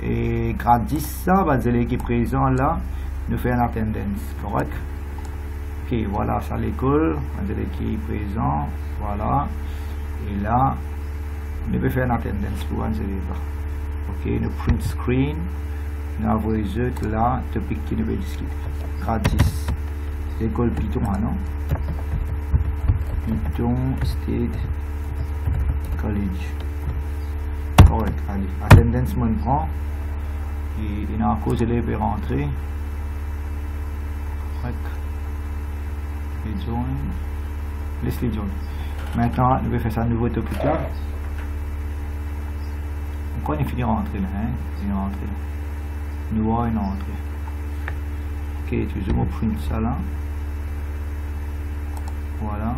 et grade 10 ça bah c'est qui est présent là nous fait une attendance correct. Ok, voilà ça l'école c'est qui est présent voilà et là nous peut faire une attendance pour un là. Ok, nous print screen nous avons résultat là topic qui nous va discuter grade 10 l'école Python non Python State College correct. Allez, attendance me prend et il y a un cause élève est rentré correct. Les join laisse-les join. Maintenant nous allons faire ça nouveau topic là. Quand il finit de rentrer là, hein, il est rentré là. Nous avons une entrée. Ok, tu zoom print ça là. Voilà.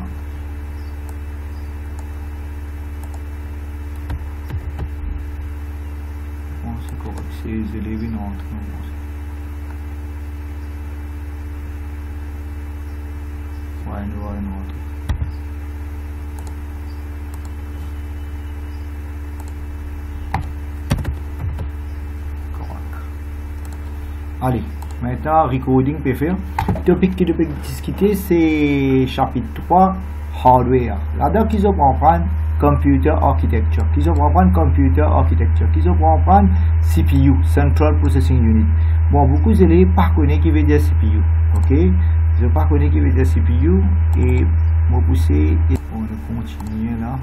Bon, c'est correct, c'est les élèves une entrée. Ouais, nous avons une entrée. Allez, maintenant recording peut faire. Le topic qui devait discuter c'est chapitre 3 hardware. Là-dedans qu'ils ont comprendre computer architecture, qu'ils ont comprendre computer architecture, qu'ils ont comprendre CPU, Central Processing Unit. Bon, beaucoup d'élèves pas connaissent qui veut dire CPU, ok? Ils ne pas connaissent qui veut dire CPU et moi pousser et on va continuer là.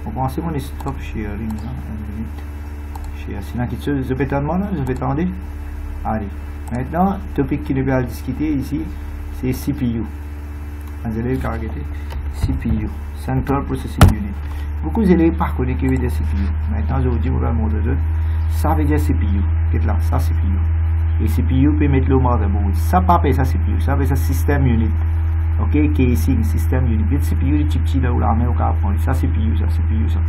On va penser qu'on est stop sharing là, 1 minute. Share, sinon quelque chose, je vais attendre là, je vais attendre. Allez, maintenant, le topic qui nous va discuter ici, c'est CPU. Vous allez regarder CPU, Central Processing Unit. Beaucoup d'élèves par contre qui veut dire CPU. Maintenant, je vous dis, vous allez montrer ça veut dire CPU. Qu'est-ce là, ça CPU. Et CPU peut mettre le motherboard. Ça pas ça CPU, ça veut dire System Unit. Ok, casing, System Unit. Le CPU, le chip là où la main au cas prendre. Ça CPU, ça CPU, ça.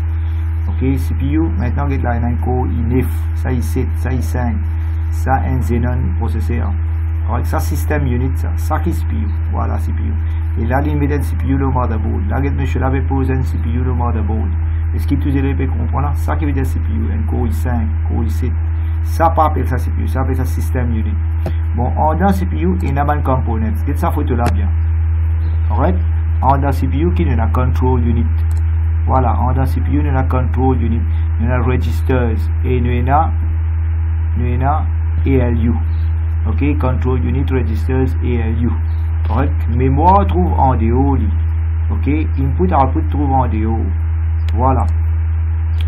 Ok, CPU. Maintenant, il y a un core i9, ça i7, ça i5. Ça un Xenon processeur. Alors, ça système unit ça qui CPU. Voilà CPU. Et là il met un CPU le motherboard. Là monsieur l'avait posé un CPU le motherboard. Est-ce que tous les élèves comprennent ça qui veut dire CPU, un core i5, core i7. Ça pas appelle ça CPU, ça appelle ça système unit. Bon, en dans CPU il y a un component. Qu'est-ce que ça photo là bien. Correct? En dans CPU qui y a control unit. Voilà, en dans CPU il y a control unit. Il y a registers et il y a ALU, ok, control unit registers ALU, correct. Mémoire trouve en dehors, ok, input output trouve en dehors, voilà.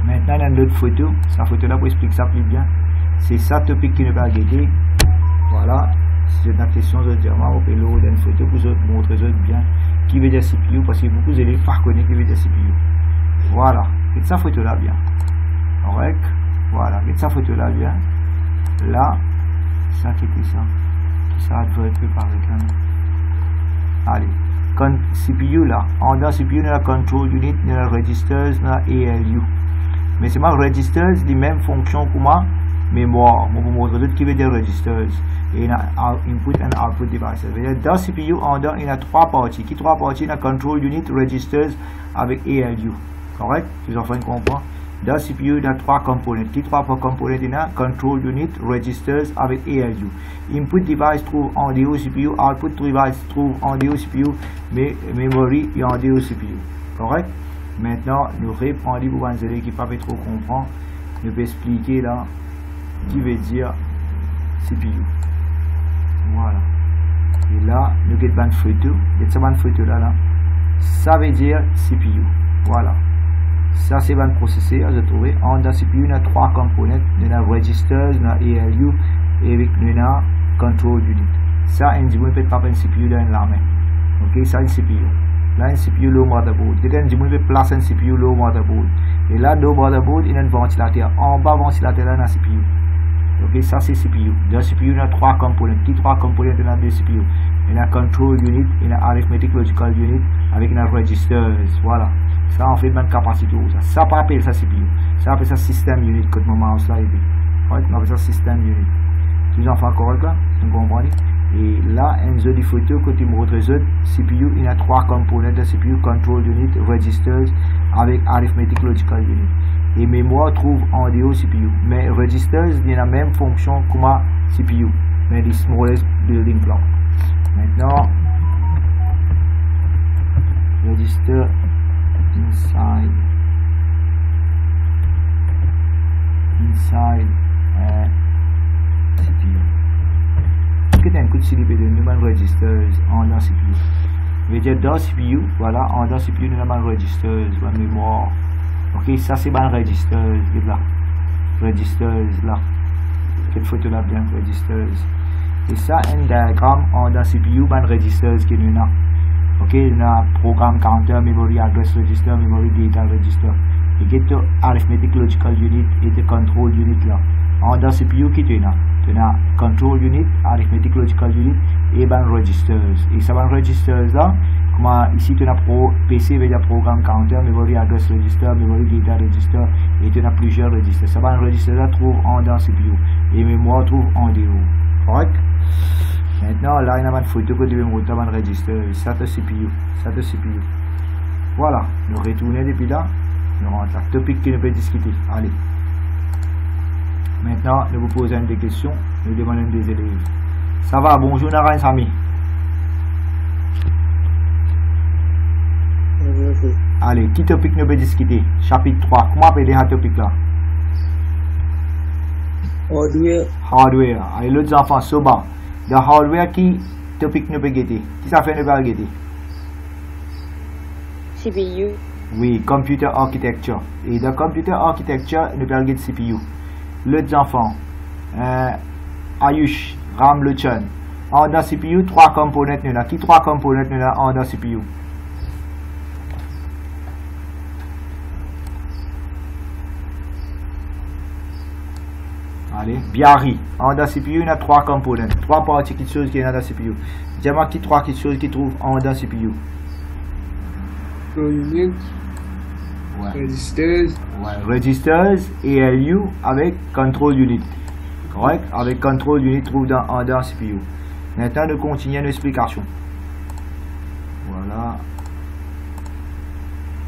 Maintenant il y a une autre photo, cette photo là pour expliquer ça plus bien, c'est ça topic qui ne va guetter, voilà. Si c'est une question de dire on peut loader une photo pour vous montrer bien qui veut dire CPU parce que beaucoup d'élèves ne connaissent qui veut dire CPU, voilà. Et cette photo là bien, correct, voilà. Et cette photo là bien. Là, ça qui était ça. Ça doit être préparé quand même. Allez, CPU là. En dans CPU, il y a control unit, il y a registers, il y a ALU. Mais c'est ma registers, les mêmes fonctions que ma mémoire. Je vais vous montrer qui veut dire registers. Et il y a input and output devices. Dans CPU, en dans, il y a 3 parties. Qui 3 parties? Il y a control unit, registers avec ALU. Correct? Les enfants comprennent? Dans CPU, il y a 3 components. Qui 3 components? Il y a control unit, registers avec ALU. Input device trouve en dehors CPU, output device trouve en dehors CPU, mais memory est en dehors CPU. Correct? Maintenant, nous reprenons pour les élèves qui ne peuvent pas trop comprendre. Nous pouvons expliquer là qui veut dire CPU. Voilà. Et là, nous avons une photo. Cette photo là. Ça veut dire CPU. Voilà. Ça c'est un processeur, je trouvais. En dans CPU, il y a 3 components. Il y a registers, il y a ALU et avec il y a control unit. Ça, on peut pas un CPU dans la main. Ok, ça c'est un CPU. Là, un CPU low motherboard. On peut placer un CPU low motherboard. Et là, low motherboard, il y a un ventilateur. En bas, ventilateur, il y a un CPU. Ok, ça c'est CPU. Dans le CPU, il y a 3 components. Qui 3 components dans le CPU? Il y a control unit, il y a arithmetic logical unit avec un registers. Voilà. Ça en fait une capacité. Ça pas appelle ça CPU. Ça appelle ça système unit. Quand mon mouse là, on appelle ça système unit. Tous les enfants corrects là? Vous comprenez? Et là, une jolie photo, quand tu montres les autres, CPU, il y a 3 components de CPU, control unit, registers avec arithmetic logical unit. et mémoire trouve en dehors CPU. Mais registers il y a la même fonction comme CPU, mais the smallest building block. Maintenant, register inside CPU. Qu'est-ce que tu as de nous registers en dans CPU? Je vais dire dans CPU, voilà, en dans CPU nous avons registers, la mémoire. Ok, ça c'est ban registers, là. Registers là. Cette photo là bien, registers. Et ça, un diagramme en dans CPU, ban registers qui nous a. Ok, nous avons programme counter, memory address register, memory data register. Et get the arithmetic logical unit et the control unit là. En dans CPU qui tu as control unit, arithmetic logical unit et ban registers. Et ça ban registers là, comme ici tu as PC avec un programme counter, memory address register, memory data register et tu as plusieurs registers. Ça ban registers là trouve en dans CPU et mémoire trouve en dehors. Correct? Maintenant là il y a une photo que tu veux monter ban registers. Ça c'est CPU, ça c'est CPU. Voilà, nous retournons depuis là. Nous rentrons la topic qui nous peut discuter. Allez. Maintenant, nous vous posons des questions, nous demandons des élèves. Ça va, bonjour Nara et Sami. Allez, qui topic nous peut discuter? Chapitre 3. Comment appeler ce topic là? Hardware. Hardware. Allez, l'autre enfant, Soba. The hardware qui topic nous peut guetter? Qui ça fait nous peut guetter? CPU. Oui, computer architecture. Et dans computer architecture, nous peut guetter CPU. L'autre enfant, Ayush, Ram Luchan. En dans CPU, 3 components nous là. Qui 3 components nous là en dans CPU? Allez, Biari. En dans CPU, il y a 3 components. 3 parties qui sont qui dans la CPU. Dis-moi qui 3 choses qui trouvent en dans CPU. Unit. Ouais. Registers. Ouais, registers et ALU avec control unit. Correct? Avec control unit trouve en dans CPU. Maintenant, nous continuons l'explication. Voilà.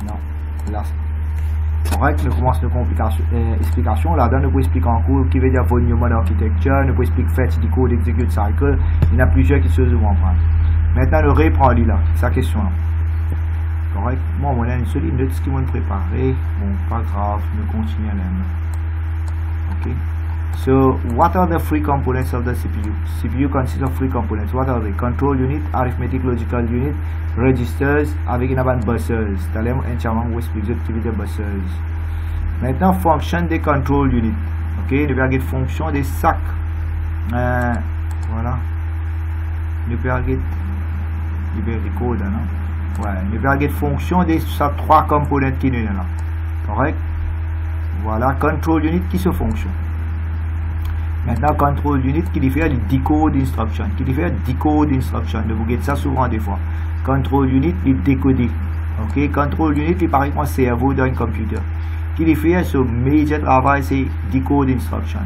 Non. Là. Correct, nous commençons l'explication. Là-dedans, nous pouvons expliquer en cours qui veut dire volume architecture, nous pouvons expliquer fetch the code, execute cycle. Il y en a plusieurs qui se vont prendre. Maintenant, nous reprenons là, sa question là. Correct, moi, on a une seule note qui m'a préparé. Bon, pas grave, nous continuons là. Ok. So, what are the three components of the CPU? CPU consists of 3 components. What are they? Control unit, arithmetic logical unit, registers, avec une bande buzzers. D'ailleurs, un champion vous explique l'activité de buzzers. Maintenant, fonction des control unit. Ok, nous allons regarder fonction des sacs. Voilà. Nous allons regarder code, non? Ouais, nous allons regarder fonction des 3 components qui nous là. Correct? Voilà, control unit qui se fonctionne. Maintenant, control unit qui fait le decode instruction. Qui fait decode instruction. Vous voyez ça souvent des fois. Control unit, il décode. Ok, control unit, il paraît comme un cerveau dans un computer. Qui fait ce major travail, c'est decode instruction.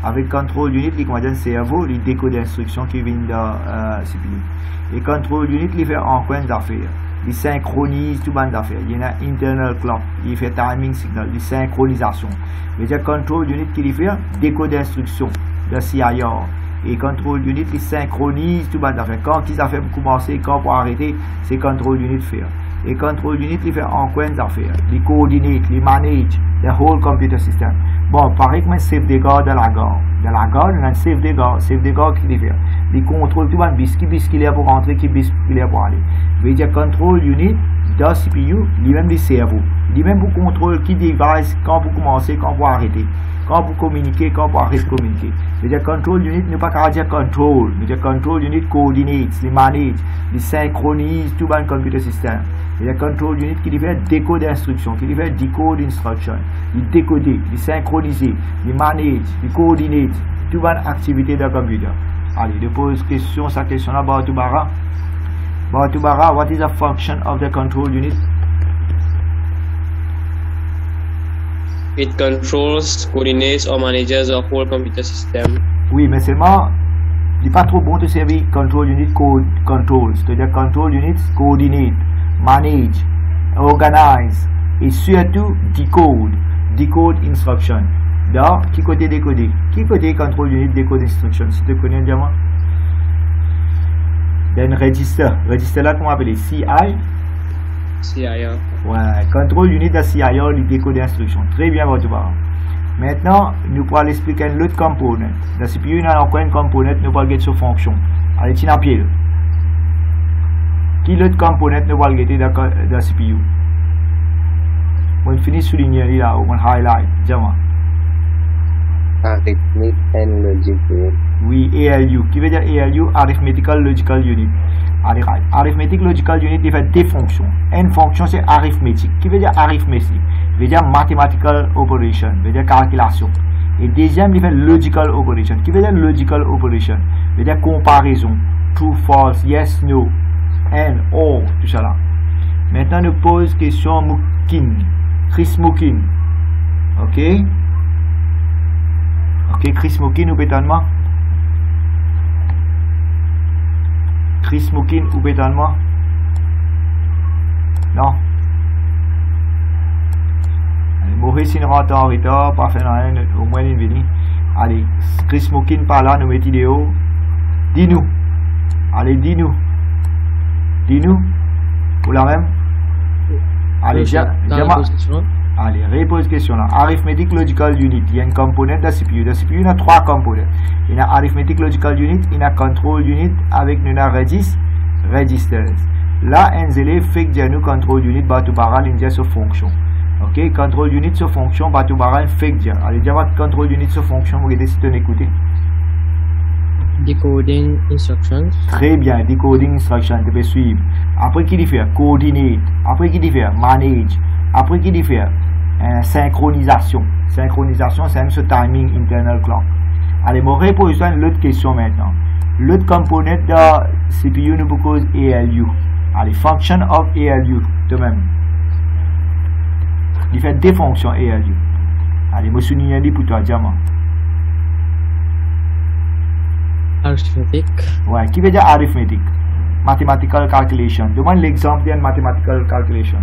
Avec control unit, il commande un cerveau, il décode l'instruction qui vient de CPU. Et control unit, il fait en coin d'affaires. Il synchronise tout bande d'affaires. Il y a un internal clock, il fait timing signal, il synchronisation. Mais il y a control unit qui fait décode d'instruction de CIR. Et control unit il synchronise tout bande d'affaires. Quand ils affaires pour commencer, quand pour arrêter, c'est control unit faire. Et control unit il fait en coin d'affaires. Il coordinate, il manage the whole computer system. Bon, pareil comme un sauvegarde de la gare. De la gare, on a un sauvegarde qui fait. Il contrôle tout le monde, qui est pour rentrer, qui est pour aller. Veut dire control unit dans CPU, lui-même des cerveaux. Lui-même pour contrôler qui device, quand vous commencez, quand vous arrêtez. Quand vous communiquez, quand vous arrêtez de communiquer. Veut dire control unit ne pas qu'à dire control. Veut dire control unit coordinate, il manage, il synchronise tout le computer system. Il y a control unit qui fait décode d'instruction, qui fait decode instruction. Il décode, il synchronise, il manage, il coordinate toute l'activité de computer. Allez, je pose question, sa question là, Bautubara. Bautubara, what is the function of the control unit? It controls, coordinates or manages a whole computer system. Oui, mais seulement, il n'est pas trop bon de servir control unit controls. C'est-à-dire control units coordinate, manage, organize et surtout decode. decode instruction. Donc, qui côté décoder? Qui côté control unit decode instruction? Si tu connais diamant. Then register. Register là, comment appeler? CI. CIR. Ouais, control unit de CIR, il décode instruction. Très bien, votre barre. Maintenant, nous pourrons expliquer l'autre component. Dans la CPU, nous avons encore une component, nous pourrons sur fonction. Allez, tiens à pied. Qui l'autre component nous pourrons get dans la CPU? On finit souligner là, on highlight. Dis-moi. Arithmetic and logic unit. Oui, ALU. Qui veut dire ALU? Arithmetical Logical Unit. Arithmetic Logical Unit, il fait des fonctions. Une fonction, c'est arithmétique. Qui veut dire arithmétique? Veut dire mathematical operation. Veut dire calculation. Et deuxième, il fait logical operation. Qui veut dire logical operation? Veut dire comparaison. True, false, yes, no, and, or, tout ça là. Maintenant, nous pose question Moukin. Chris Moukin. Ok? Ok, Chris Moukin ou pétalement? Chris Moukin ou pétalement? Non. Allez, Maurice, il rentre en retard, pas faire rien, au moins il vient. Allez, Chris Moukin par là, nous mettons vidéo. Dis-nous. Allez, dis-nous. Dis-nous. Pour la même? Allez, allez, repose question là. Arithmetic Logical Unit. Il y a une composante de la CPU. La CPU, il y a trois composantes. Il y a Arithmetic Logical Unit, il y a Control Unit avec nous registers. Là, un élève fait que nous Control Unit, Batubaral, il y a sur fonction. Ok, Control Unit sur fonction, Batubaral fait que allez, il y a Control Unit sur fonction, vous regardez si tu écoutez. Decoding instructions. Très bien, decoding instructions, tu peux suivre. Après, qui dit faire? Coordinate. Après, qui dit faire? Manage. Après, qui dit faire? Synchronisation. Synchronisation, c'est même ce timing internal clock. Allez, je vais poser une autre question maintenant. L'autre component de CPU nous propose ALU. Allez, function of ALU, de même. Il fait des fonctions ALU. Allez, je souligne pour toi, diamant. Arithmetic. Ouais, qui veut dire arithmétique? Mathematical calculation. Demande l'exemple d'une mathematical calculation.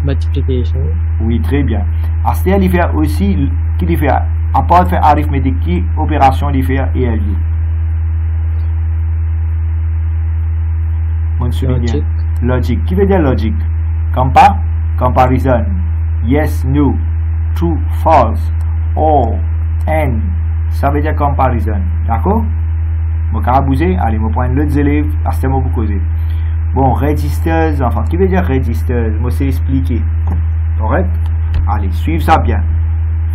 Multiplication. Oui, très bien. Astel, il fait aussi, qui il fait, à part faire arithmétique, qui opération il fait ALU? Logic. Logic. Qui veut dire logic? Comparison. Yes, no. True, false. Or, and. Ça veut dire comparison. D'accord? Je vais abuser. Allez, je vais prendre l'autre élève. Astel, je vais vous causer. Bon, registers, enfin, qui veut dire registers? Je vais expliquer. Correct? Allez, suivez ça bien.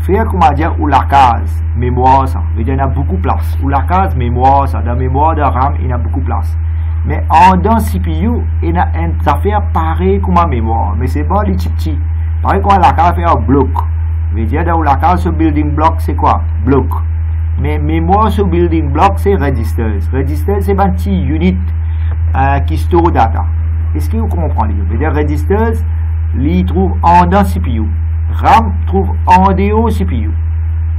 Faire, comment dire, ou la case mémoire, ça veut dire qu'il y a beaucoup de place. Ou la case mémoire, ça, dans la mémoire de RAM, il y a beaucoup de place. Mais en dans CPU, il y a une affaire pareille comme la mémoire. Mais c'est pas les petits. Pareil comme la case fait un bloc. Ça veut dire dans la case, ce building block, c'est quoi? Bloc. Mais mémoire, ce building block, c'est registers. Registers, c'est un petit unit qui store data. Est-ce que vous comprenez? Ça veut dire registers, il trouve en dans CPU. RAM trouve en dehors CPU.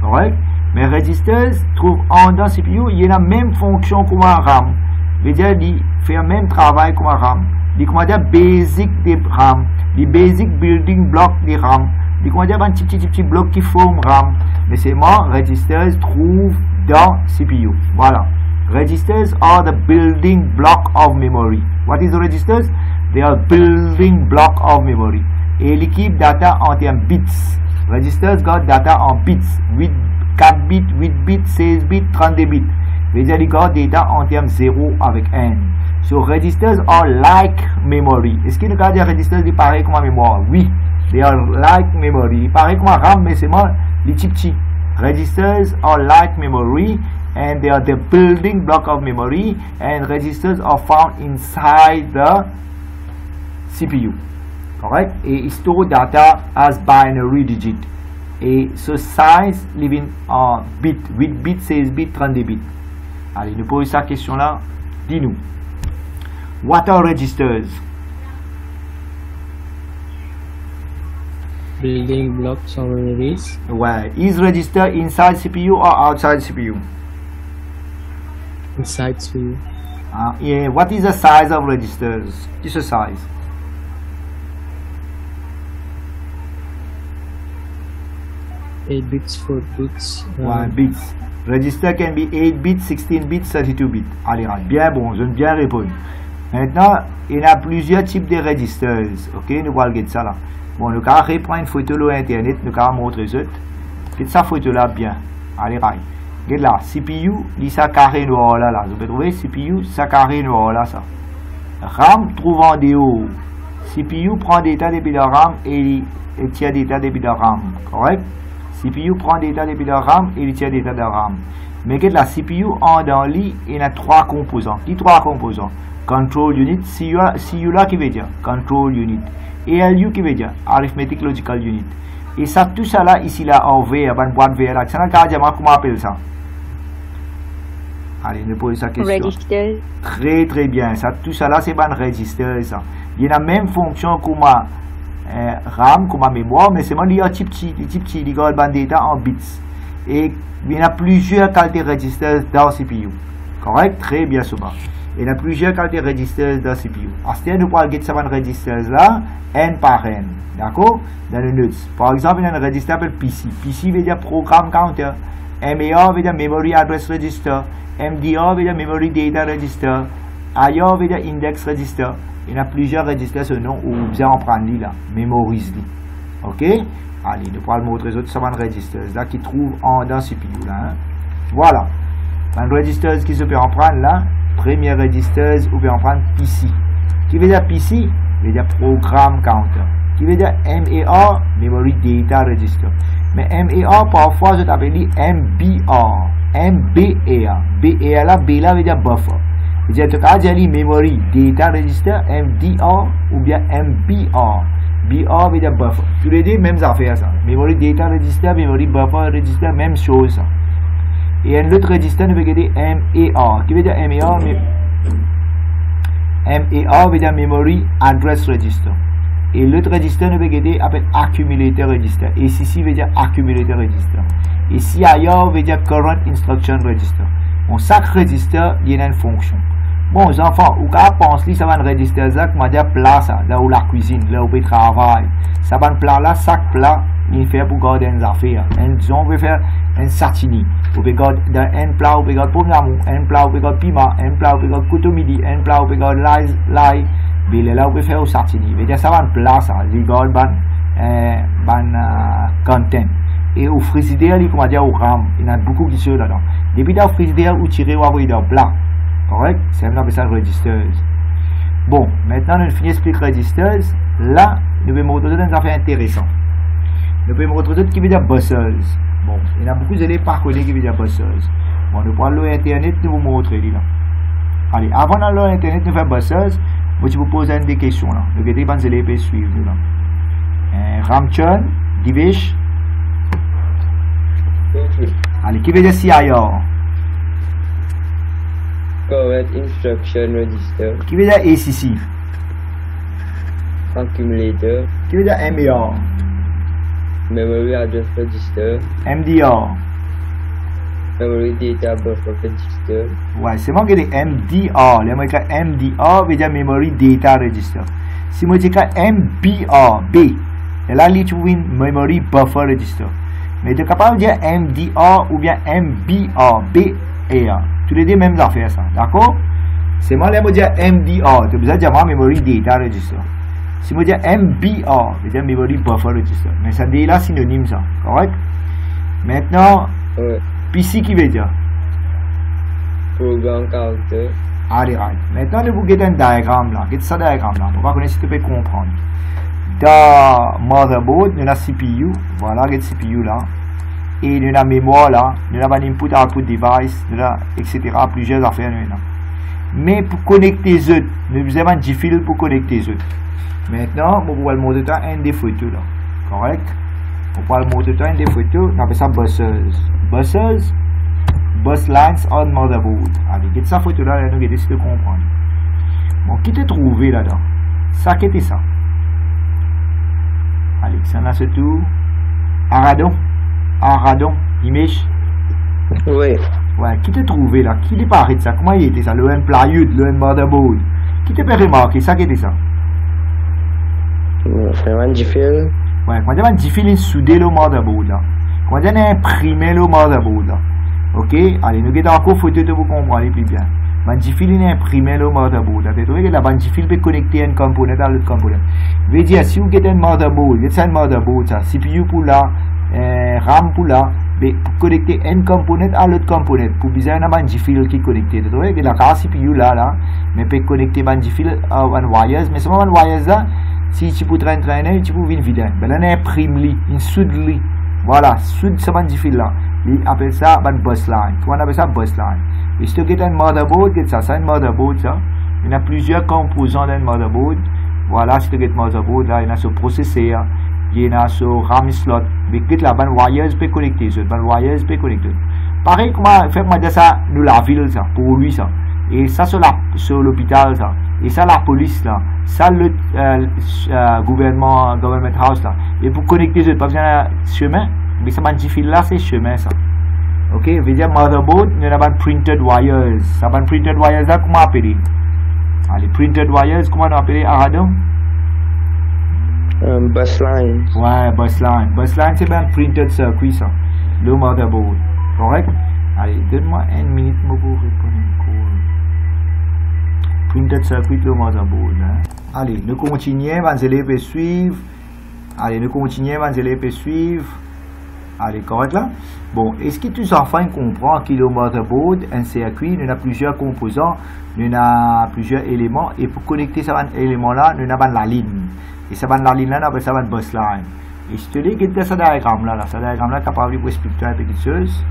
Correct? Mais registers trouve en dans CPU, il y a la même fonction comme un RAM. Ça veut dire qu'il fait le même travail comme un RAM. Il comment dire basic des RAM. Les basic building block des RAM. Il comment dire un petit bloc qui forme RAM. Mais c'est moi, registers trouve dans CPU. Voilà. Registers are the building block of memory. What is the registers? They are building block of memory. Et l'équipe data en termes bits. Registers got data en bits. 4 bits, 8 bits, 16 bits, 32 bits. Veut dire got data en termes 0 avec n. So registers are like memory. Est-ce qu'il y a des registers qui pareil comme la mémoire? Oui. They are like memory. Pareil comme un RAM, mais c'est moi les petits. Registers are like memory. And they are the building block of memory, and registers are found inside the CPU. Correct? Et store data as binary digit. Et ce size living en bit, 8 bits, 16 bits, 32 bits. Allez, nous posons cette question là. Dis-nous. What are registers? Building blocks of memories. Ouais. Is register inside CPU or outside CPU? Inside CPU. Yeah. What is the size of registers? What's the size? 8 bits, 4 bits. Ouais, bits. Register can be 8 bits, 16 bits, 32 bits. Allez, bien bon, je viens bien répondre. Maintenant, il y a plusieurs types de registers. Ok, nous allons regarder ça là. Bon, nous allons reprendre une photo sur Internet, nous allons montrer ça. Regardez cette photo là bien. Allez, regarde là, CPU, il y a carré noir là, là. Vous pouvez trouver CPU, ça carré noir là, ça. RAM trouve en déo. CPU prend d'état depuis la RAM et il tient d'état depuis la RAM. Correct? CPU prend d'état depuis la RAM et il tient d'état de RAM. Mais que la CPU en dans lit, il y a 3 composants. Qui 3 composants? Control unit, CU là qui veut dire control unit. ALU qui veut dire arithmetic logical unit. Et ça, tout ça là, ici là, en VR, une boîte VR là. Ça n'a qu'à dire comment on appelle ça? Allez, nous posons sa question. Register. Très très bien. Ça, tout ça là, c'est pas un register ça. Il y a la même fonction comme RAM, comme mémoire, mais c'est il y a un type petit, il y a un data en bits. Et il y a plusieurs qualités de registers dans CPU. Correct? Très bien souvent. Il y a plusieurs qualités de registers dans CPU. Ensuite, nous pourrons regarder ces registers là, N par N. D'accord? Dans le notes. Par exemple, il y a un register appelé PC. PC veut dire Program Counter. MER veut dire Memory Address Register. MDR veut dire Memory Data Register. IR veut dire Index Register. Il y a plusieurs registers ce nom où vous en prendre là. Memorise li. Ok? Allez, nous pourrons montrer les autres ces registers là qui trouvent dans CPU là. Hein? Voilà. Un register qui se peut en prendre là. Premier register ou bien on prend PC. Qui veut dire PC? Veut dire Program Counter. Qui veut dire MER? Memory Data Register. Mais MER parfois je t'appelle MBR. MBR. BR là, B là veut dire Buffer. Veut dire tu as dit Memory Data Register, MDR ou bien MBR. BR veut dire Buffer. Tous les deux, mêmes affaires ça. Memory Data Register, Memory Buffer Register, même chose ça. Et un autre register, nous veut dire MER. Qui veut dire MER? MER veut dire Memory Address Register. Et l'autre register, nous veut dire appelle Accumulator Register. Et CC veut dire Accumulator Register. Et CIR veut dire Current Instruction Register. Bon, chaque register, il y a une fonction. Bon, les enfants, ou quand on pense que ça va un register, ça va dire plat, ça, là où la cuisine, là où on travaille. Ça va un plat là, chaque plat, il fait pour garder des affaires. Disons, on peut faire un satini. On peut garder un plat, on peut garder pomme d'amour, un plat, on peut garder piment, un plat, on peut garder couteau midi, un plat, on peut garder l'ail. Mais là, on peut faire au satini. Mais ça va un plat, ça, il garde content. Et au frigidaire, il comment dire au RAM, il y en a beaucoup qui sont là-dedans. Depuis dans le frigidaire, vous tirez ou envoyez dans le plat. Correct? C'est un ça registers. Bon, maintenant, nous finissons expliquer registers. Là, nous allons montrer des affaires intéressantes. Nous allons montrer d'autres qui veut dire buzzers. Bon, il y en a beaucoup d'élèves par collègue qui veut dire buzzers. Bon, nous prenons l'internet, nous vous montrer là. Allez, avant d'aller à l'internet, nous faisons buzzers. Moi, je vous pose des questions là. Nous allons les élèves suivre là. Ramchun, Divish. Allez, qui veut dire CIR? Correct Instruction Register. Qui veut dire ACC? Accumulator. Qui veut dire MER? Memory Address Register. MDR? Memory Data Buffer Register. Ouais, c'est moi qui dis MDR. Là, moi, je dis MDR veut dire Memory Data Register. Si moi, je dis MBR, B, et là, il y a une Memory Buffer Register. Mais tu es capable de dire MDR ou bien MBR, B et A. Tous les deux mêmes affaires, ça. D'accord? C'est moi, là, je dire MDR. Tu as besoin de dire Memory Data Register. Si je dis MBR, je veux dire Memory Buffer Register. Mais ça dit là synonyme, ça. Correct? Maintenant, PC qui veut dire? Program Counter. Allez, right. Maintenant, vous avez un diagramme là. Qu'est-ce que ce diagramme là? On va connaître si tu peux comprendre. Dans motherboard, nous avons CPU. Voilà, le CPU là. Et nous avons mémoire là. Nous avons un input-output device. Nous avons, etc. Plusieurs affaires. Mais pour connecter les autres, nous avons un fil pour connecter les autres. Maintenant, on va montrer un des photos là. Correct? On va montrer un des photos. On appelle ça buzzers. Buzzers. Bus lines on motherboard. Allez, get sa photo là, nous allons essayer de comprendre. Bon, qui t'a trouvé là-dedans? Ça, qu'était ça? Allez, ça là c'est tout. Aradon, image. Oui. Ouais, qui t'a trouvé là? Qui t'a parlé de ça? Comment il était ça? Le N plywood, le N motherboard. Qui t'a fait remarquer ça? Qu'était ça? C'est un fil. Ouais, quand il y a un fil soudé le motherboard là. Moi, j'ai imprimé le motherboard là. Ok, allez, nous avons encore photo de vous comprendre plus bien. Bandifil est imprimé le motherboard. Vous voyez que la bandifil peut connecter un component à l'autre component. Je veux dire, si vous avez un motherboard, c'est un motherboard, ça, CPU pour là, RAM pour là, mais pour connecter un component à l'autre component, pour besoin d'un bandifil qui est connecté. Vous voyez que la carte CPU là, mais peut connecter bandifil à un wires, mais seulement un wires là, si tu peux traîner, tu peux venir vider. Ben là, on imprime li, une soude li. Voilà, soude ce bandifil là. Il appelle ça un bus line. On appelle ça bus line. Et si tu as un motherboard, c'est un motherboard ça. Il y a plusieurs composants dans le motherboard. Voilà, si tu as un motherboard là, il y a ce processeur, il y a ce RAM slot. Mais la bande wires peut connecter, ce bande wires peut connecter. Pareil, comment faire moi dire ça, nous la ville ça, pour lui ça. Et ça sur l'hôpital ça. Et ça la police là. Ça le government house là. Et pour connecter, je pas besoin de chemin. Mais ça m'a dit fil là, c'est chemin ça. Ok, veut dire motherboard, il y a des printed wires. Ça va printed wires là, comment appeler? Allez, printed wires, comment on appelle Aradon? Bus line. Ouais, bus line. Bus line, c'est bien printed circuit ça. Le motherboard. Correct? Allez, donne-moi une minute pour répondre une call. Printed circuit, le motherboard. Hein? Allez, nous continuons, vous allez suivre. Allez, nous continuons, vous allez suivre. Allez, correct là? Bon, est-ce que tous enfants comprennent que le motherboard, un circuit, nous avons plusieurs composants, nous avons plusieurs éléments, et pour connecter ces éléments-là, nous avons la ligne. Et cette ligne-là, nous appelons ça une bus line. Et je te dis que c'est ce diagramme-là, ce diagramme-là, capable de expliquer un petit chose.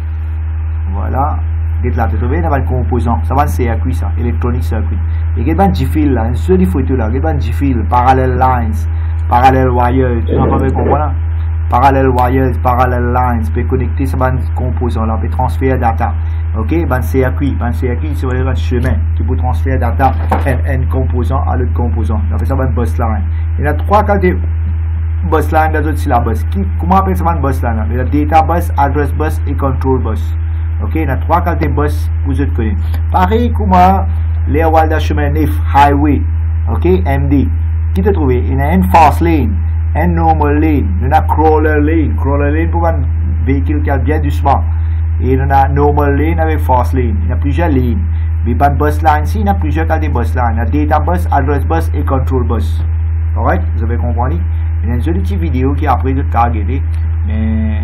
Voilà. Get là, tu trouves, il y a un composant, ça va un circuit, ça, électronique circuit. Et il y a un G-fil là, une seule photo là, il y a un G-fil, parallel lines, parallel wires, tu n'as pas vu comprendre? Parallel wires, parallel lines, peut connecter ce composant là, peut transférer data. Ok, un circuit, c'est un chemin qui peut transférer data d'un composant à l'autre composant. On appelle ça un bus line. Il y a trois qualités bus line dans notre syllabus. Comment on appelle ça un bus line? Il y a data bus, address bus et control bus. Ok, il y a trois qualités bus pour vous connaître. Pareil, comment les walda chemin neuf, highway, ok, MD. Qui te trouve? Il y a une fast lane. Un normal lane, nous avons crawler lane pour un véhicule qui a bien doucement. Et nous avons normal lane avec fast lane. Il y a plusieurs lignes. Mais pas de bus line, si, il y a plusieurs cas de bus line. Il y a data bus, address bus et control bus. Correct? Vous avez compris? Il y a une jolie petite vidéo qui a après de targeter. Mais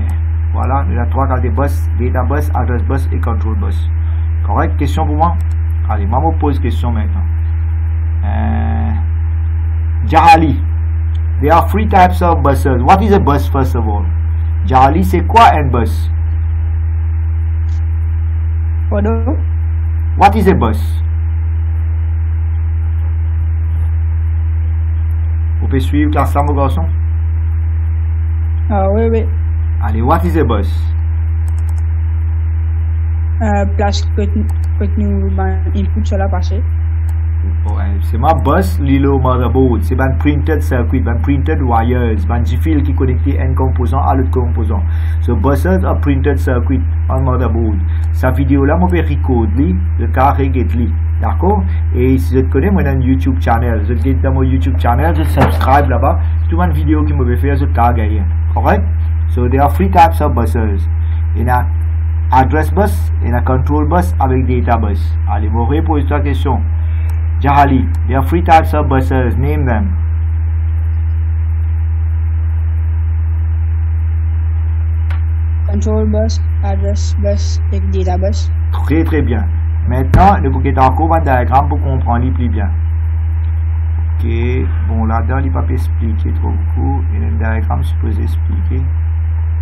voilà, il y a trois cas de bus, data bus, address bus et control bus. Correct? Question pour moi? Allez, moi me pose question maintenant. Jahali. There are three types of buses. What is a bus first of all? Jahali, c'est quoi un bus? Pardon? What is a bus? Vous pouvez suivre classe là, mon garçon? Ah oui. Allez, what is a bus? Place que nous input sur la passée. Ouais, c'est ma bus, l'îlot motherboard. C'est un printed circuit, un printed wires, un G-fil qui connecte un composant à l'autre composant. So buses are printed circuit on motherboard. Sa vidéo là, moi, je vais recorder le cas regarder. D'accord? Et si vous connaissez, moi, dans YouTube channel, vous êtes dans mon YouTube channel, je subscribe là-bas. Tout une vidéo qui me fait, je tag ailleurs. Correct? So there are three types of buses. Il y a address bus, il y a control bus avec data bus. Allez, moi, repose la question. Jahali, there are three types of buses. Name them. Control bus, address bus et data bus. Très bien. Maintenant, nous pouvons encore un diagramme pour comprendre plus bien. Ok, bon là-dedans, il ne peut pas expliquer trop beaucoup. Il y a un diagramme supposé expliquer.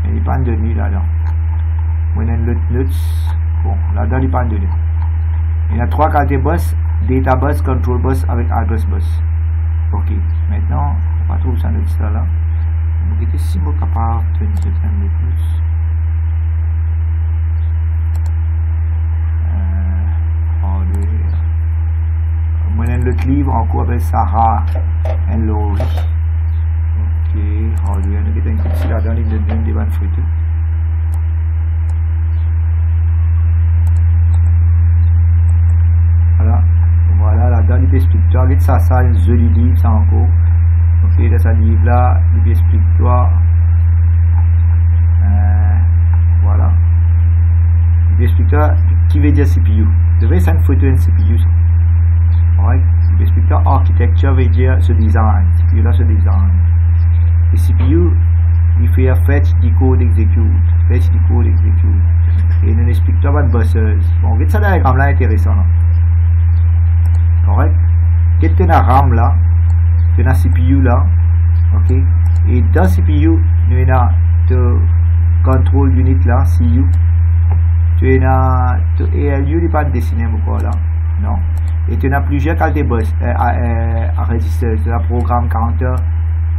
Mais il n'y a pas de données là-dedans. Il y a un notes. Bon, là-dedans, il n'y a pas de données. Il y a trois qualités bus. Data bus, control bus avec address bus. Ok, maintenant, on va trouver ça dans ce là. On va être si bon capable de tenir de plus. Moi, j'ai l'autre livre en cours avec Sarah et Laurie. Ok, on va être un petit là dans les deux bonnes photos. Voilà, là-dedans, il explique toi. Regarde ça, un joli livre, ça encore. Ok, dans ce livre-là, il explique toi. expliquer qui veut dire CPU. Vous devez ça une photo de CPU. Alright. Je vais expliquer architecture veut dire ce design. CPU là, ce design. Et CPU, il fait fetch, decode, execute. Fetch, decode, execute. Et nous expliquons pas de buzzers. Bon, regardez ça diagramme là intéressant. Là. Correct? Qu'est-ce que tu as RAM là? Tu as CPU là. Ok? Et dans CPU, nous avons le control unit là, CU. Tu as ALU, il n'est pas dessiné encore là. Non. Et tu as plusieurs qualités à register. Tu as programme counter,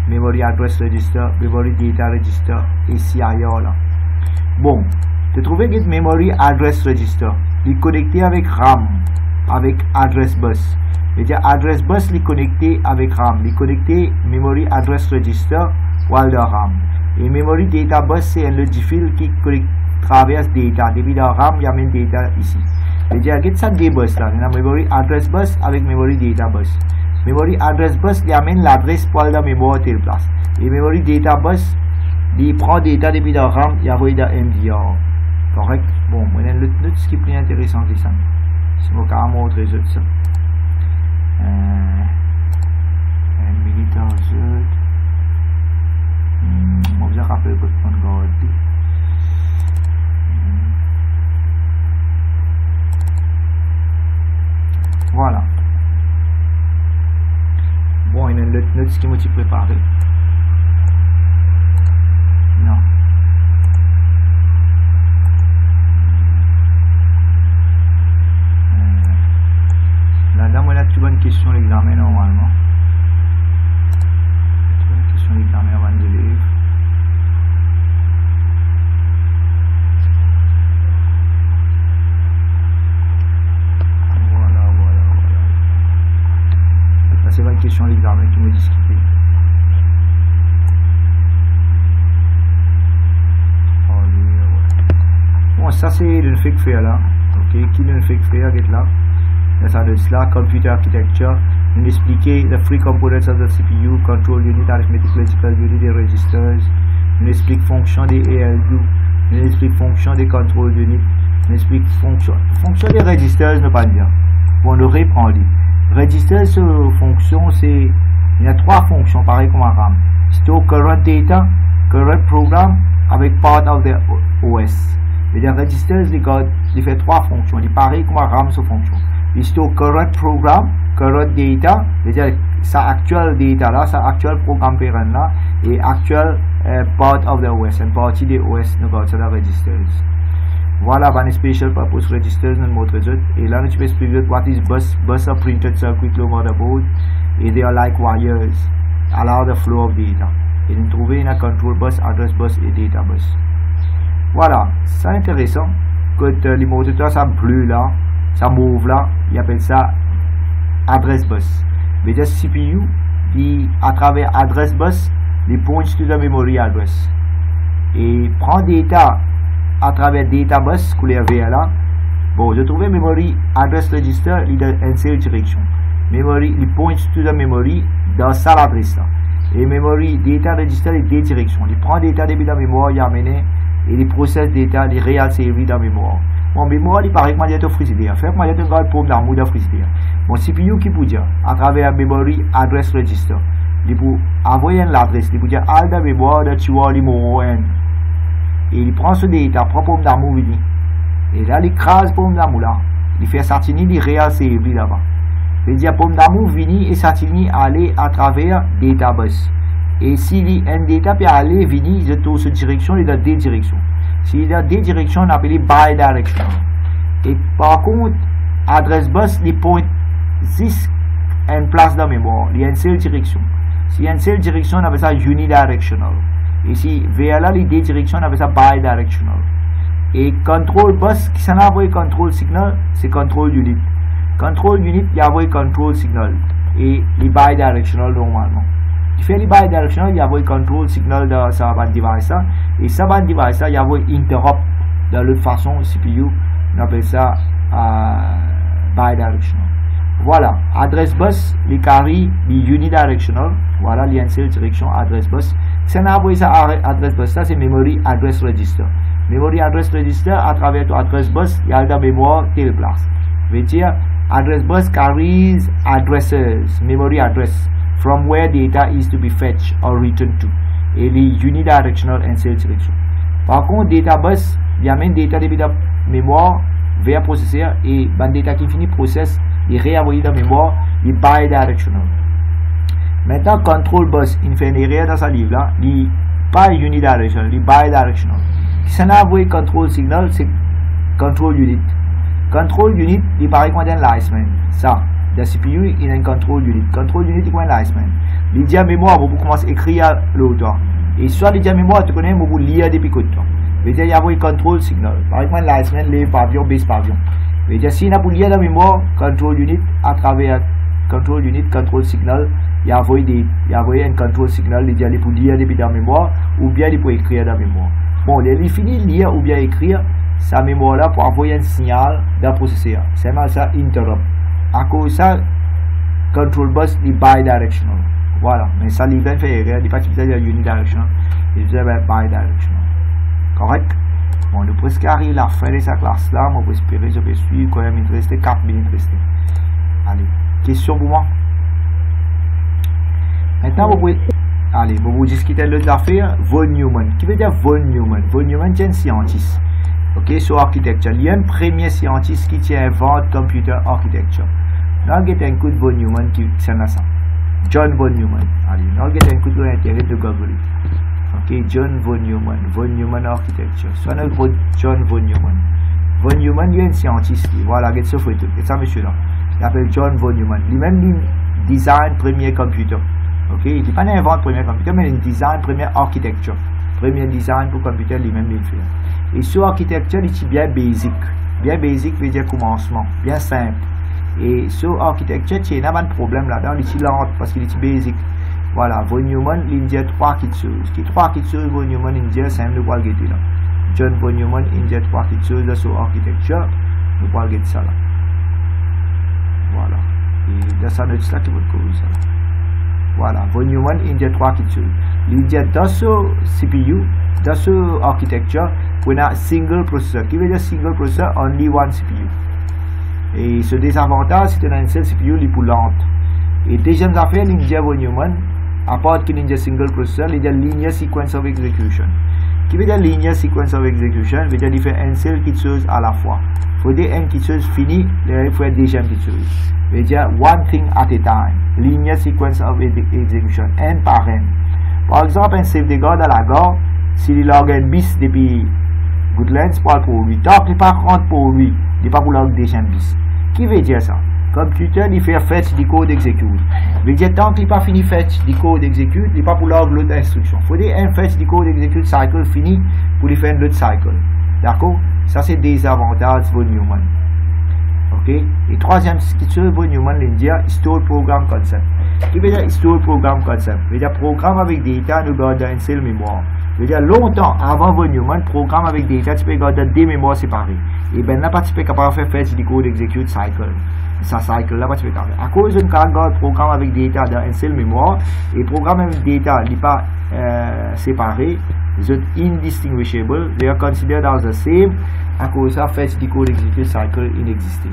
memory address register, memory data register et CIR là. Bon, tu trouves que memory address register, il est connecté avec RAM, avec address bus. C'est-à-dire address bus est connecté avec RAM, il est connecté memory address register ou de RAM. Et memory data bus c'est un fil qui traverse data. Depuis la RAM, il y a même data ici. C'est-à-dire qu'il y a deux bus là. Il y a memory address bus avec memory data bus. Memory address bus il amène l'adresse pour la mémoire telle place. Et memory data bus il prend data depuis la RAM, il y a dans MDR. Correct? Bon, moi, il y a une autre qui est plus intéressant que ça. Si je vais montrer ça. Un militaire on vous a rappelé que je vais regarder. Voilà. Bon, il y a une autre note qui m'a préparé. Non. Là-dedans, moi, tu as une question l'examen normalement. Tu as une question l'examen avant de lire. Voilà. Là, c'est pas une question l'examen qui m'a discuté. Bon, ça c'est le fake fair là. Ok, qui est le fake fair qui est là? Ça de cela, computer architecture, nous expliquer the three components of the CPU, control unit, arithmetic, logical unit et registers, nous explique fonction des ALU, nous explique fonction des control unit, nous explique fonction des registers, ne pas dire. Bon, on reprend lui. Registers, fonction, c'est, il y a trois fonctions, pareil comme un RAM. Store current data, current program, avec part of the OS. Les registers, il fait trois fonctions, il pareil comme un RAM sur fonction. Il store current program, current data, c'est-à-dire sa actual data là, sa actual programme parent là, et actual part of the OS, une partie des OS, nous avons ça dans registers. Voilà, ben special purpose registers, nous montrons ça. Et là, nous peux expliquer what is bus. Bus are printed circuit low motherboard, et they are like wires, allow the flow of data. Et nous trouvons une control bus, address bus et data bus. Voilà, c'est intéressant. Quand les moteurs ça bleu là, ça mauve là, il appelle ça address bus. Mais le CPU, à travers address bus, il pointe to the memory address. Et prend data à travers data bus, couleur vert là. Bon, je trouvais memory address register, il a une seule direction. Memory, il pointe to the memory dans ça l'adresse là. Et memory data register, il a deux directions. Il prend data depuis la mémoire, il a amené, et il processe data, il réel servi dans la mémoire. Mon mémoire, il paraît que moi, j'ai un frigidaire. Fait que moi, j'ai un grand pour l'amour de frigidaire. Mon CPU qui peut dire, à travers memory address register, il peut envoyer l'adresse, il peut dire, all the mémoire de tu as l'immoral N. Et il prend ce data, prend pour l'amour, il et là, il crase pour l'amour là. Il fait sortir il réel servi là-bas. Il dit, pour l'amour, vini et sortir aller à travers database. Et s'il y a un data peut aller, vini, de toute cette direction, il y a deux directions. S'il y a deux directions, on appelle bidirectional. Et par contre, address bus, il point 6 en place de mémoire. Il y a une seule direction. S'il y a une seule direction, on appelle ça unidirectional. Et si vers là, les deux directions, on appelle ça bidirectional. Et control bus, qui s'en envoie control signal, c'est control unit. Control unit, il y a envoyé control signal. Et les bidirectional normalement. Il fait les bidirectional, il y a un control signal de sa bande device. Et sa bande device, il y a un interrupt de l'autre façon CPU. On appelle ça bidirectional. Voilà, address bus, les carrés, les unidirectional. Voilà, il y a une seule direction address bus. Si on a envoyé ça address bus, ça c'est memory address register. Memory address register à travers ton address bus, il y a dans mémoire telle place. Veut dire address bus carries addresses, memory address from where data is to be fetched or returned to. Et les unidirectional and cell direction. Par contre, data bus, il y a même data depuis la mémoire vers processeur et ben data qui finit process, il réenvoyé dans la mémoire, il bidirectional. Maintenant, control bus, il fait une erreur dans sa livre là, il pas unidirectional, il bidirectional. Si on a envoyé control signal, c'est control unit. Control unit, il paraît qu'on a un license. Ça, la CPU, il a un control unit. Control unit, il a un license. Il dit à mémoire, vous commencez à écrire l'autre. Et soit il dit à mémoire, tu connais, vous lire depuis côté. Il dit, il y a un control signal. Par exemple, license, les pavillons, base pavillon. Il dit, si on a pour lire la mémoire, control unit, à travers control unit, control signal, il y a envoyé un control signal, il dit, il pour lire depuis la mémoire, ou bien il pour écrire dans la mémoire. Bon, il finit de lire ou bien écrire sa mémoire là pour envoyer un signal dans le processeur. C'est mal ça, interrupt. À cause de ça, control bus est bidirectional. Voilà, mais ça, il vient faire erreur, il n'est pas utilisé unidirectional, il utilise bidirectional. Correct? Bon, nous presque arrivé à la fin de sa classe là, on peut espérer que je vais suivre quand même, il reste 4 minutes restées. Allez, question pour moi? Maintenant, vous pouvez. Allez, vous discutez l'autre affaire, Von Neumann. Qui veut dire Von Neumann? Von Neumann, c'est un scientiste. Ok, sur architecture. Il y a un premier scientiste qui invente computer architecture. Là, il y a un coup de Von Neumann qui c'est ça. John Von Neumann. Allez, là, il y a un coup de l'intérêt de Google. Ok, John Von Neumann. Von Neumann architecture. Soit notre John Von Neumann. Von Neumann, il y a un scientiste. Voilà, il y a ce photo. C'est ça, monsieur là. Il s'appelle John Von Neumann. Lui-même, il design premier computer. Ok, il n'est pas invente premier computer, mais il design première architecture. Premier design pour computer, lui-même il fait. Et sur architecture, il est bien basic. Bien basic veut dire commencement, bien simple. Et sur architecture, il y a un problème là-dedans, il est lent parce qu'il est basic. Voilà, Von Neumann, il dit 3 petites choses. Qui 3 petites choses, Von Neumann, il dit, c'est un de quoi le guetter là. John Von Neumann, il dit 3 petites choses sur architecture, nous pourrons guetter ça là. Voilà. Et dans ça, notre là qui va couvrir ça là. Voilà, Von Neumann, il y a 3 petites choses. Il y a dans ce CPU, dans ce architecture, on a single processor. Qui veut dire single processor, only one CPU. Et ce désavantage, c'est une seule CPU, il est plus lente. Et deuxième affaire, il y a Von Neumann, à part qu'il y a single processor, il y a linear sequence of execution. Qui veut dire linear sequence of execution, veut dire qu'il fait une seule petite chose à la fois. Il faut dire une petite chose finie, il faut une deuxième petite chose. Veut dire one thing at a time. Linear sequence of execution, n par n. Par exemple, un chef de garde à la gare, s'il a un bis depuis Goodlands, pour lui. Tant qu'il n'est pas rentre pour lui, il n'est pas pour la deuxième bis. Qui veut dire ça? Computer, il fait fetch du code execute. Veut dire tant qu'il n'est pas fini fetch du code execute, il n'est pas pour l'autre instruction. Il faut dire un fetch du code execute cycle fini pour lui faire un autre cycle. D'accord? Ça, c'est des avantages Von Neumann. Ok? Et troisième, ce qui se Von Neumann, il dit store program concept. Qui veut dire store program concept? Veut dire programme avec data, nous gardons une seule mémoire. Veut dire longtemps avant Von Neumann, programme avec data, tu peux garder des mémoires séparées. Et bien là, tu peux capable de faire fetch du code execute cycle. Ça cycle là, tu peux garder. À cause d'un garde programme avec data dans une seule mémoire, et programme avec data n'est pas séparé, c'est indistinguishable, they are considered as the same. À cause de ça, fetch du code execute cycle inexistait.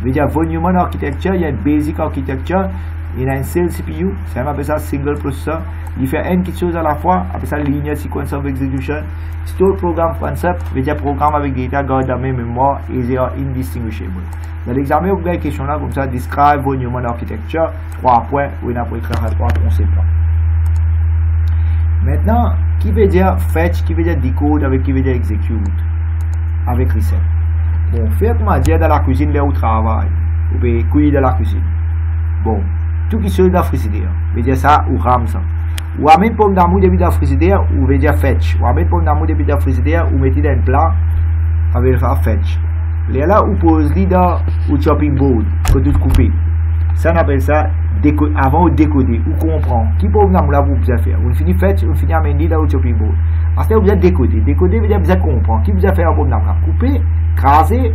Veut dire Von Neumann architecture, il y a une basic architecture, il y a une seule CPU, c'est même appelé ça single processor, il fait une petite chose à la fois, appelé ça linear sequence of execution. Store program concept, veut dire programme avec data garde dans la même mémoire et they are indistinguishable. Dans l'examen, vous avez une question là, comme ça, describe Von Neumann architecture, 3 points, où il y a pour écrire 3 concepts. Maintenant, qui veut dire fetch, qui veut dire decode, avec qui veut dire execute, avec reset. Bon, faire comment dire dans la cuisine, là où travaille, ou bien cuire dans la cuisine. Bon, tout qui se dans le frigidaire, veut dire ça, ou rame ça. Ou amène pomme d'amour depuis dans le frigidaire, ou veut dire fetch. Ou amène pomme d'amour depuis dans le frigidaire, ou mettez dans un plat, avec le fetch. Là, ou pose-le dans le chopping board, que tout coupé. Ça, on appelle ça avant de décoder, ou comprendre. Qui peut vous là, vous pouvez faire? Vous finissez fetch, vous finissez amener dans le chopping board. Ensuite, vous êtes décoder. Décoder veut dire vous êtes comprendre. Qui vous a fait un pomme d'amour? Couper, craser,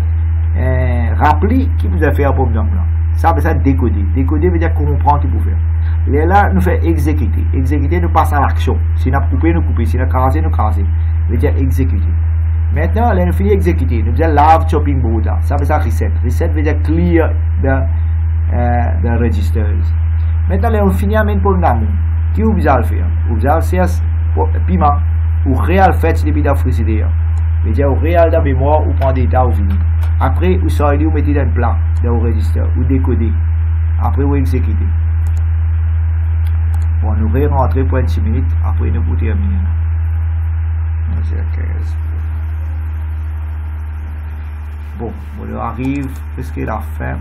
rappeler, qui vous a fait un pomme d'amour? Ça veut dire décoder. Décoder veut dire comprendre qui vous faire. Et là, nous faisons exécuter. Exécuter, nous passons à l'action. Si nous coupé, nous couper. Si nous crasé, nous craser. Veut dire exécuter. Maintenant, là, nous finissons d'exécuter. Nous faisons lave chopping board là. Ça veut dire reset. Reset veut dire clear the registers. Maintenant, là, on finit à mettre pour le nom. Qui vous allez faire? Vous allez faire piment ou réel fait depuis la précédente. Veut dire au réel de mémoire ou prend des data ou fini. Après, vous sortez, vous mettez dans le plan dans le register ou décoder. Après, vous exécutez. Bon, nous re-rentrer pour 6 minutes. Après, nous pouvons terminer. Bon, on arrive presque à la fin.